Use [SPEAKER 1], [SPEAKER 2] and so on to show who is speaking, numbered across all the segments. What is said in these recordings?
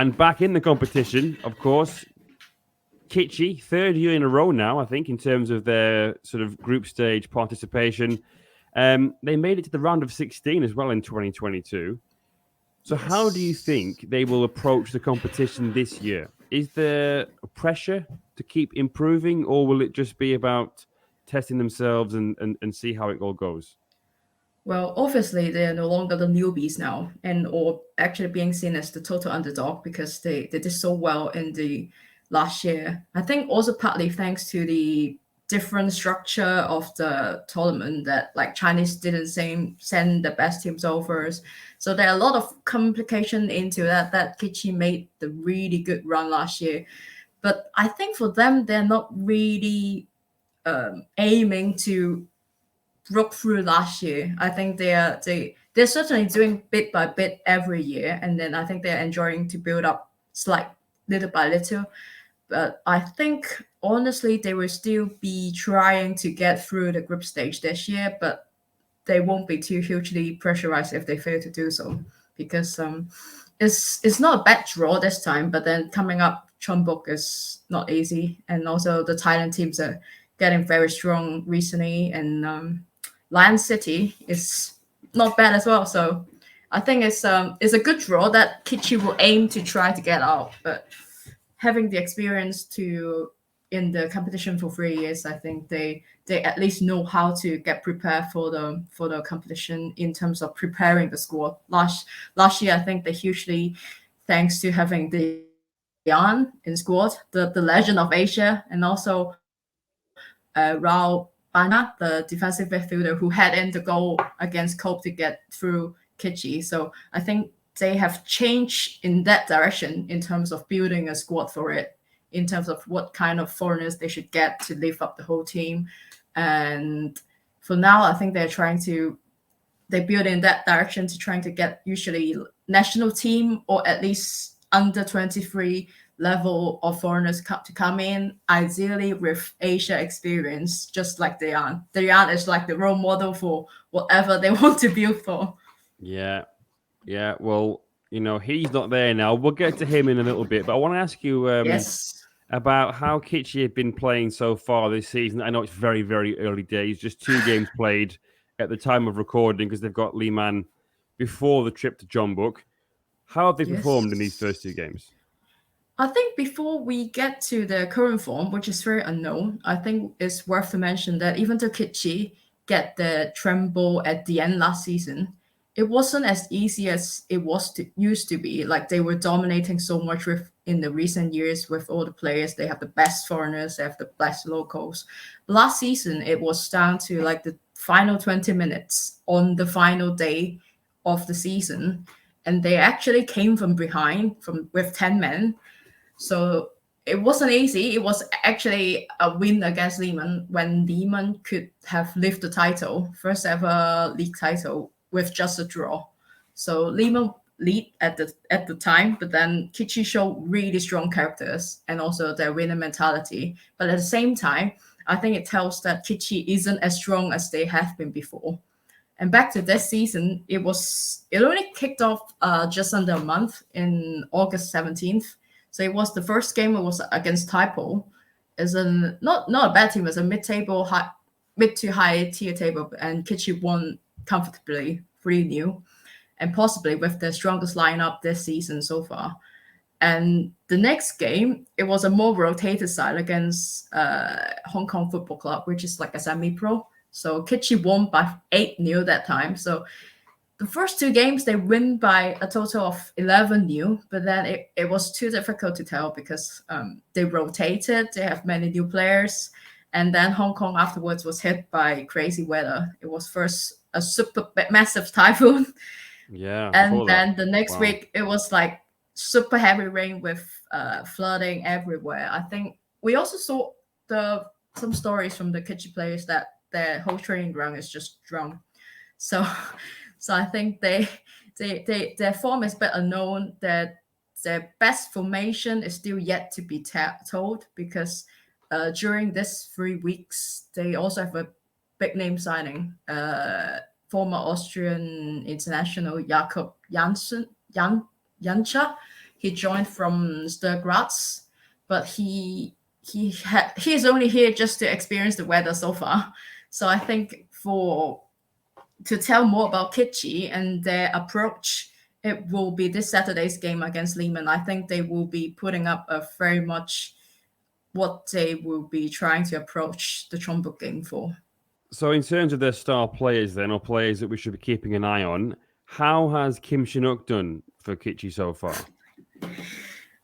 [SPEAKER 1] And back in the competition, of course, Kitchee, third year in a row now, I think, in terms of their sort of group stage participation. They made it to the round of 16 as well in 2022. So how do you think they will approach the competition this year? Is there pressure to keep improving, or will it just be about testing themselves and see how it all goes?
[SPEAKER 2] Well, obviously they're no longer the newbies now, and or actually being seen as the total underdog because they did so well in the last year. I think also partly thanks to the different structure of the tournament that like Chinese didn't send the best teams over. So there are a lot of complication into that Kitchee made the really good run last year. But I think for them, they're not really aiming to broke through last year. I think they're certainly doing bit by bit every year, and then I think they're enjoying to build up slight little by little. But I think honestly they will still be trying to get through the group stage this year, but they won't be too hugely pressurized if they fail to do so because it's not a bad draw this time, but then coming up Jeonbuk is not easy, and also the Thailand teams are getting very strong recently, and Lion City is not bad as well. So I think it's a good draw that Kitchee will aim to try to get out. But having the experience to in the competition for 3 years, I think they at least know how to get prepared for the competition in terms of preparing the squad. Last year, I think they hugely, thanks to having the Dejan in squad, the legend of Asia, and also Rao Bana, the defensive midfielder who had in the goal against Cope to get through Kitchee. So I think they have changed in that direction in terms of building a squad for it, in terms of what kind of foreigners they should get to lift up the whole team. And for now, I think they build in that direction to trying to get usually national team or at least under 23 level of foreigners to come in, ideally with Asia experience, just like Dejan. Dejan is like the role model for whatever they want to build for.
[SPEAKER 1] Yeah, yeah. Well, he's not there now. We'll get to him in a little bit, but I want to ask you
[SPEAKER 2] Yes.
[SPEAKER 1] about how Kitchee have been playing so far this season. I know it's very, very early days, just 2 games played at the time of recording because they've got Liman before the trip to Jeonbuk. How have they performed in these first 2 games?
[SPEAKER 2] I think before we get to the current form, which is very unknown, I think it's worth to mention that even though Kitchee get the tremble at the end last season, it wasn't as easy as it used to be. Like they were dominating so much in the recent years with all the players. They have the best foreigners, they have the best locals. Last season, it was down to like the final 20 minutes on the final day of the season, and they actually came from behind with 10 men. So it wasn't easy. It was actually a win against Lehman when Lehman could have lifted the title, first ever league title, with just a draw. So Lehman lead at the time, but then Kitchee showed really strong characters and also their winner mentality. But at the same time, I think it tells that Kitchee isn't as strong as they have been before. And back to this season, it only kicked off just under a month in August 17th. So it was the first game. It was against Taipo. It's not a bad team. It's a mid to high tier table, and Kitchee won comfortably 3-0, and possibly with the strongest lineup this season so far. And the next game, it was a more rotated side against Hong Kong Football Club, which is like a semi-pro. So Kitchee won by 8-0 that time. So the first 2 games, they win by a total of 11-0, but then it was too difficult to tell because they rotated, they have many new players, and then Hong Kong afterwards was hit by crazy weather. It was first a super massive typhoon.
[SPEAKER 1] Yeah,
[SPEAKER 2] and then the next
[SPEAKER 1] wow.
[SPEAKER 2] week, it was like super heavy rain with flooding everywhere. I think we also saw some stories from the Kitchee players that their whole training ground is just drowned. So I think their form is a bit unknown. That their best formation is still yet to be told because during this 3 weeks they also have a big name signing. Former Austrian international Jakob Jancha. He joined from Graz, but he is only here just to experience the weather so far. So I think to tell more about Kitchee and their approach, it will be this Saturday's game against Lehman. I think they will be putting up a very much what they will be trying to approach the Jeonbuk game for.
[SPEAKER 1] So in terms of their star players then, or players that we should be keeping an eye on, how has Kim Shin-uk done for Kitchee so far?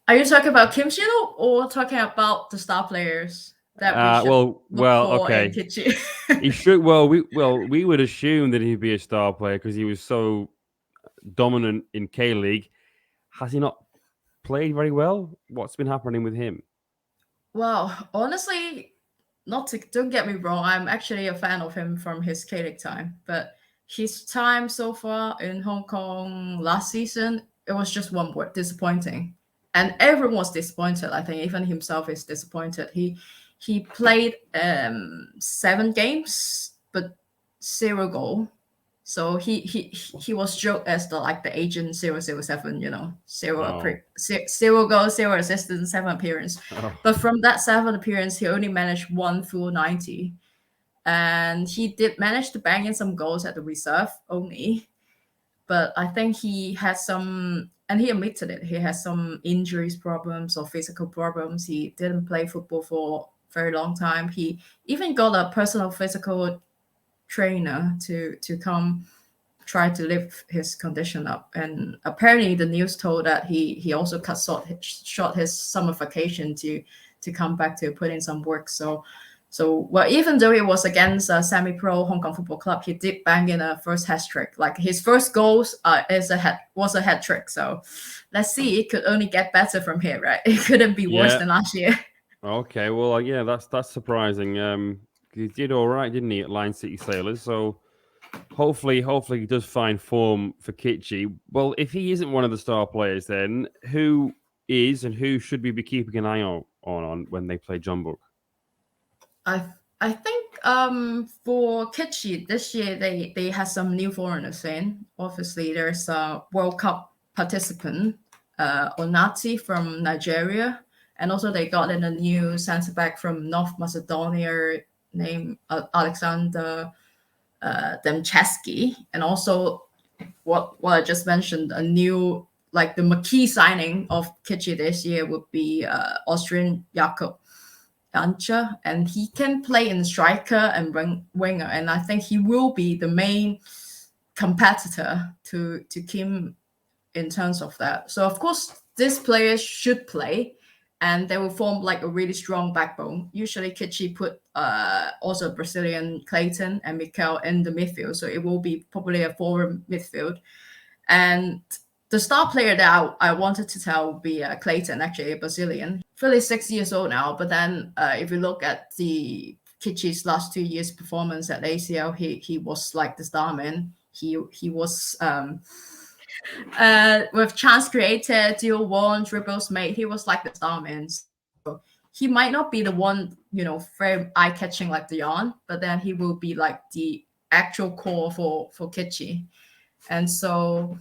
[SPEAKER 2] Are you talking about Kim Shin-uk or talking about the star players that we should look for
[SPEAKER 1] okay.
[SPEAKER 2] in Kitchee?
[SPEAKER 1] He should. We would assume that he'd be a star player because he was so dominant in K-League. Has he not played very well? What's been happening with him?
[SPEAKER 2] Well, honestly, don't get me wrong, I'm actually a fan of him from his K-League time, but his time so far in Hong Kong last season, it was just one word: disappointing. And everyone was disappointed. I think even himself is disappointed. He played 7 games, but 0 goal. So he was joked as the agent 007, 0 goals, 0 assists, 7 appearance.
[SPEAKER 1] Oh.
[SPEAKER 2] But from that 7 appearance, he only managed 1 full 90. And he did manage to bang in some goals at the reserve only. But I think he had some, and he admitted it, he has some injuries problems or physical problems. He didn't play football for a very long time. He even got a personal physical trainer to come try to lift his condition up, and apparently the news told that he also cut short his summer vacation to come back to put in some work. So well, even though it was against a semi-pro Hong Kong Football Club, he did bang in a first hat trick. Like his first goals was a hat trick. So let's see, it could only get better from here, right? It couldn't be worse than last year.
[SPEAKER 1] Okay, well, yeah, that's surprising. He did all right, didn't he, at Line City Sailors? So hopefully he does find form for Kitchee. Well, if he isn't one of the star players, then who is and who should we be keeping an eye on when they play Jeonbuk?
[SPEAKER 2] I think for Kitchee this year they have some new foreigners in. Obviously, there's a World Cup participant, Onati from Nigeria, and also they got in a new centre back from North Macedonia named Alexander Damjanovic, and also what I just mentioned, a new, like the marquee signing of Kitchee this year would be Austrian Jakob Jancha, and he can play in striker and winger, and I think he will be the main competitor to Kim in terms of that. So of course these players should play, and they will form like a really strong backbone. Usually Kitchee put also Brazilian Clayton and Mikel in the midfield, so it will be probably a forward midfield. And the star player that I wanted to tell would be Clayton, actually a Brazilian, 36 years old now. But then if you look at the Kitchee's last 2 years' performance at ACL, he was like the star man. He was with chance created, dual one, dribbles made. He was like the star man. So he might not be the one, very eye-catching like Dejan, but then he will be like the actual core for Kitchee. And so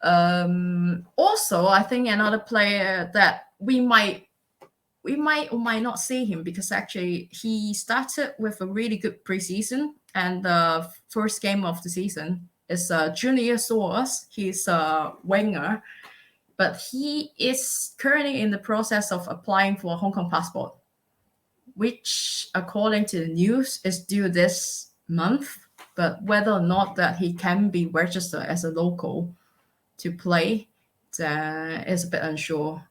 [SPEAKER 2] also I think another player that we might or might not see him, because actually he started with a really good preseason, and the first game of the season is Junior Soares. He's a winger, but he is currently in the process of applying for a Hong Kong passport, which according to the news is due this month. But whether or not that he can be registered as a local to play is a bit unsure.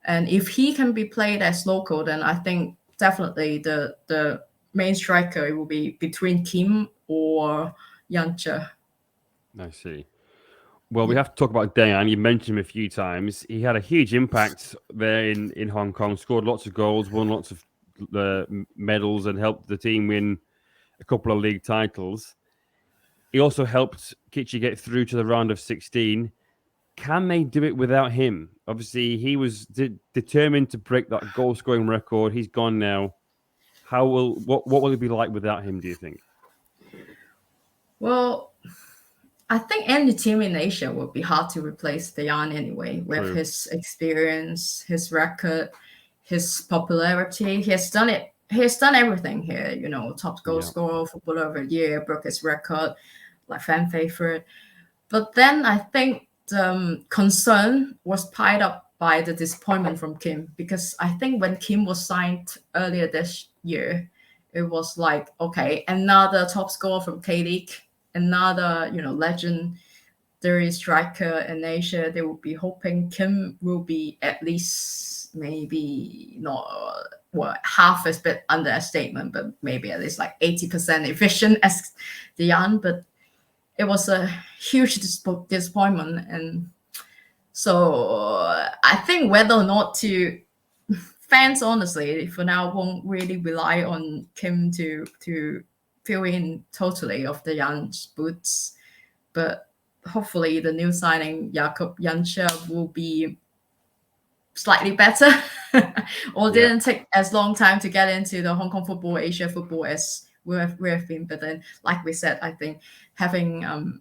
[SPEAKER 2] And if he can be played as local, then I think definitely the main striker will be between Kim or Jancha.
[SPEAKER 1] I see. Well, we have to talk about Dejan. You mentioned him a few times. He had a huge impact there in Hong Kong, scored lots of goals, won lots of medals, and helped the team win a couple of league titles. He also helped Kitchee get through to the round of 16. Can they do it without him? Obviously, he was determined to break that goal-scoring record. He's gone now. What will it be like without him, do you think?
[SPEAKER 2] Well, I think any team in Asia would be hard to replace Dejan anyway, with
[SPEAKER 1] True.
[SPEAKER 2] his experience, his record, his popularity. He has done it. He has done everything here. You know, top goal scorer, footballer of the year, broke his record, like fan favorite. But then I think the concern was piled up by the disappointment from Kim, because I think when Kim was signed earlier this year, it was like, okay, another top scorer from K-League, another, you know, legendary striker in Asia. They will be hoping Kim will be at least maybe not half as bit understatement, but maybe at least like 80% efficient as Dejan. But it was a huge disappointment, and so I think whether or not to fans, honestly, for now won't really rely on Kim to fill in totally of Dejan's boots, but hopefully the new signing Jakob Janscha will be slightly better, or didn't take as long time to get into the Hong Kong football, Asia football as we have been. But then, like we said, I think having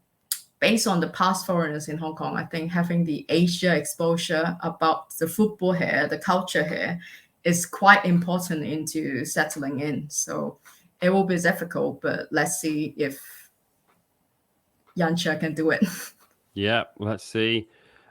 [SPEAKER 2] based on the past foreigners in Hong Kong, I think having the Asia exposure about the football here, the culture here, is quite important into settling in. So it will be difficult, but let's see if Janscha can do it.
[SPEAKER 1] Yeah, let's see.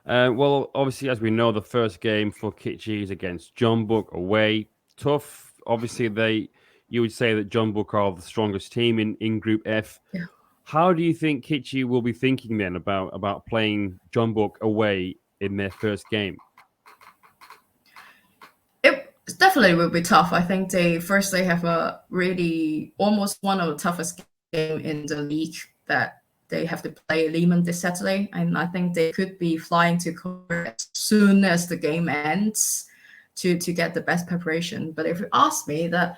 [SPEAKER 1] Well, obviously, as we know, the first game for Kitchee is against Jeonbuk away. Tough. Obviously, you would say that Jeonbuk are the strongest team in Group F.
[SPEAKER 2] Yeah.
[SPEAKER 1] How do you think Kitchee will be thinking then about playing Jeonbuk away in their first game?
[SPEAKER 2] It definitely will be tough. I think they have a really almost one of the toughest game in the league that they have to play Lehman this Saturday, and I think they could be flying to Korea as soon as the game ends to get the best preparation. But if you ask me, that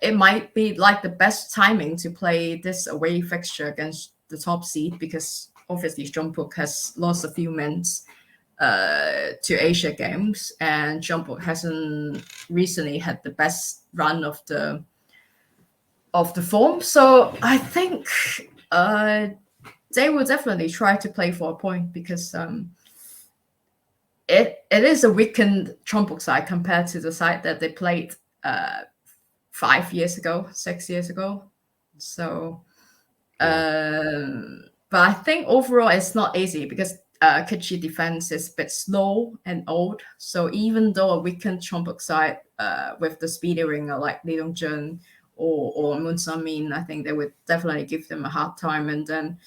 [SPEAKER 2] it might be like the best timing to play this away fixture against the top seed, because obviously Jeonbuk has lost a few men to Asia Games, and Jeonbuk hasn't recently had the best run of the form. So I think they will definitely try to play for a point, because it is a weakened Jeonbuk side compared to the side that they played 6 years ago. So, but I think overall it's not easy, because Kitchee defense is a bit slow and old. So even though a weakened Jeonbuk side with the speedy ringer like Lee Dong-jun or Moon Sun-min, I think they would definitely give them a hard time. And then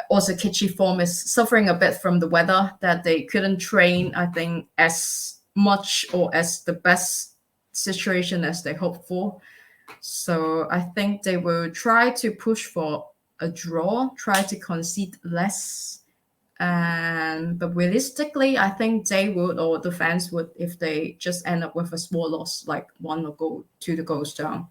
[SPEAKER 2] also Kitchee form is suffering a bit from the weather, that they couldn't train, I think, as much or as the best situation as they hoped for. So I think they will try to push for a draw, try to concede less. But realistically, I think they would, or the fans would, if they just end up with a small loss, like 1 or 2 goals down.